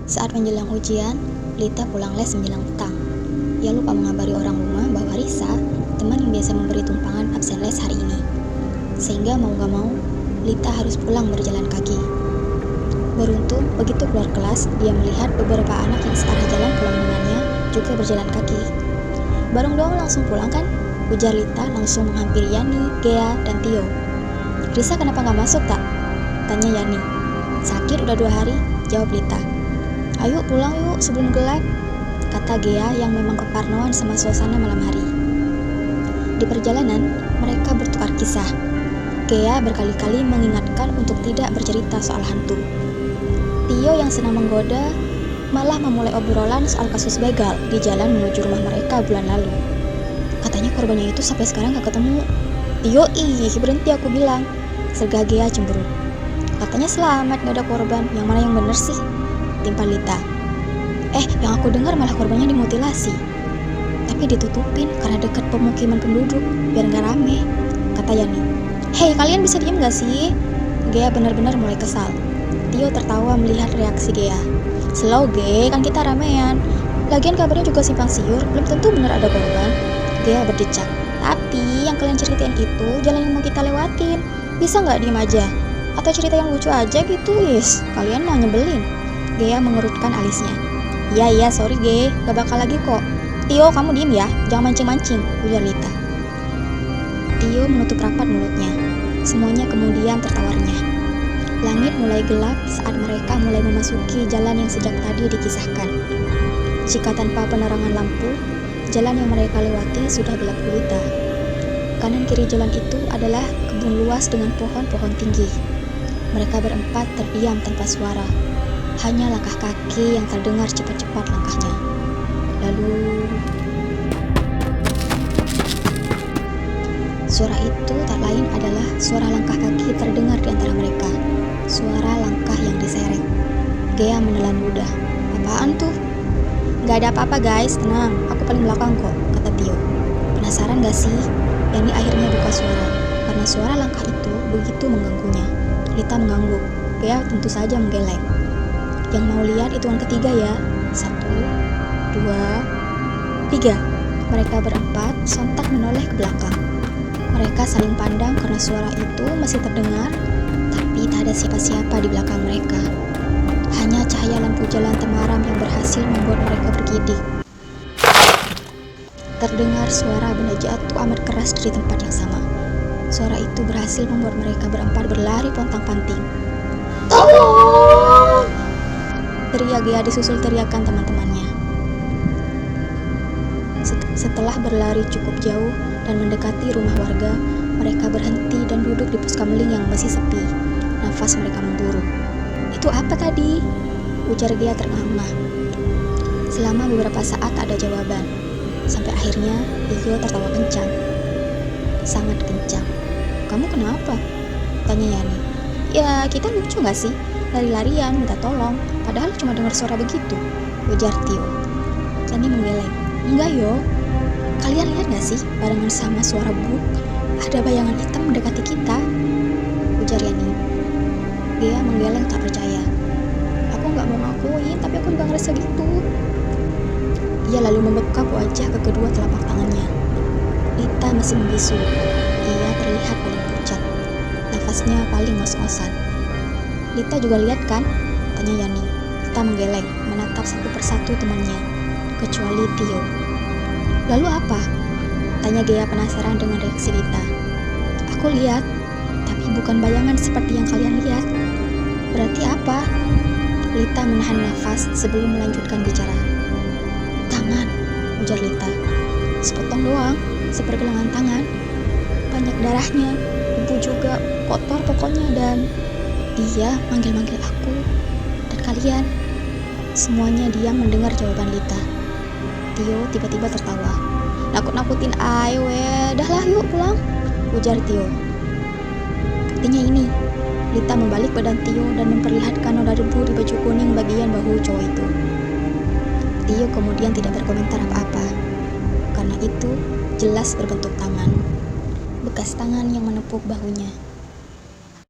Saat menjelang ujian, Lita pulang les menjelang petang. Ia lupa mengabari orang rumah bahwa Risa, teman yang biasa memberi tumpangan absen les hari ini. Sehingga mau gak mau, Lita harus pulang berjalan kaki. Beruntung, begitu keluar kelas, dia melihat beberapa anak yang searah jalan pulang dengannya juga berjalan kaki. Bareng doang langsung pulang kan? Ujar Lita langsung menghampiri Yani, Gea, dan Tio. Risa kenapa gak masuk tak? Tanya Yani. Sakit udah 2 hari, jawab Lita. Ayo pulang yuk sebelum gelap, kata Gea yang memang keparnoan sama suasana malam hari. Di perjalanan, mereka bertukar kisah. Gea berkali-kali mengingatkan untuk tidak bercerita soal hantu. Tio yang senang menggoda malah memulai obrolan soal kasus begal di jalan menuju rumah mereka bulan lalu. Katanya korbannya itu sampai sekarang gak ketemu. Tio, berhenti aku bilang. Serga Gea cemberut. Katanya selamat gak ada korban, yang mana yang bener sih? Timpal Lita. Yang aku dengar malah korbannya dimutilasi. Tapi ditutupin karena dekat pemukiman penduduk, biar gak rame, kata Yani. Hei, kalian bisa diem gak sih? Gea benar-benar mulai kesal. Tio tertawa melihat reaksi Gea. Slow, Ge, kan kita ramean. Lagian kabarnya juga simpang siur, belum tentu benar ada korban. Gea berdecak. Tapi yang kalian ceritain itu jalan yang mau kita lewatin. Bisa gak diem aja? Atau cerita yang lucu aja gitu, Wis. Kalian mau nyebelin. Gea mengerutkan alisnya. Iya, sorry Ge, gak bakal lagi kok. Tio, kamu diem ya, jangan mancing-mancing, ujar Lita. Tio menutup rapat mulutnya. Semuanya kemudian tertawarnya. Langit mulai gelap saat mereka mulai memasuki jalan yang sejak tadi dikisahkan. Jika tanpa penerangan lampu, jalan yang mereka lewati sudah gelap gulita. Kanan kiri jalan itu adalah kebun luas dengan pohon-pohon tinggi. Mereka berempat terdiam tanpa suara. Hanya langkah kaki yang terdengar cepat-cepat langkahnya. Lalu suara itu tak lain adalah suara langkah kaki terdengar di antara mereka. Suara langkah yang diseret. Gea menelan ludah. Apaan tuh? Gak ada apa-apa guys, tenang. Aku paling belakang kok, kata Tio. Penasaran gak sih? Yani akhirnya buka suara. Karena suara langkah itu begitu mengganggunya. Lita mengangguk. Gea tentu saja menggeleng. Yang mau lihat hitungan ketiga ya. 1, 2, 3. Mereka berempat sontak menoleh ke belakang. Mereka saling pandang karena suara itu masih terdengar, tapi tak ada siapa-siapa di belakang mereka. Hanya cahaya lampu jalan temaram yang berhasil membuat mereka bergidik. Terdengar suara benda jatuh amat keras dari tempat yang sama. Suara itu berhasil membuat mereka berempat berlari pontang-panting. Tolong! Teriak Gea disusul teriakan teman-temannya. Setelah berlari cukup jauh dan mendekati rumah warga, mereka berhenti dan duduk di pos kamling yang masih sepi. Nafas mereka memburu. Itu apa tadi? Ujar Gea terengah-engah. Selama beberapa saat tak ada jawaban. Sampai akhirnya Tio tertawa kencang. Sangat kencang. Kamu kenapa? Tanya Yani. Ya, kita lucu gak sih? Lari-larian minta tolong, padahal cuma dengar suara begitu, ujar Tio. Yani menggeleng. Enggak yo. Kalian lihat gak sih barengan sama suara buk? Ada bayangan hitam mendekati kita, ujar Yani. Gea menggeleng tak percaya. Aku gak mau ngakuin, tapi aku juga ngerasa gitu. Ia lalu membekap wajah ke kedua telapak tangannya. Lita masih membisu. Ia terlihat paling pucat. Nafasnya paling ngos-ngosan. Lita juga lihat kan? Tanya Yani. Lita menggeleng, menatap satu persatu temannya, kecuali Tio. Lalu apa? Tanya Gea penasaran dengan reaksi Lita. Aku lihat, tapi bukan bayangan seperti yang kalian lihat. Berarti apa? Lita menahan nafas sebelum melanjutkan bicara. Tangan, ujar Lita. Sepotong doang, sepergelangan tangan. Banyak darahnya, debu juga, kotor pokoknya, dan dia manggil-manggil aku dan kalian. Semuanya diam mendengar jawaban Lita. Tio tiba-tiba tertawa. Nakut-nakutin ayo dah lah yuk pulang, ujar Tio. Buktinya ini. Lita membalik badan Tio dan memperlihatkan noda debu di baju kuning bagian bahu cowok itu. Tio kemudian tidak berkomentar apa-apa. Karena itu jelas berbentuk tangan. Bekas tangan yang menepuk bahunya.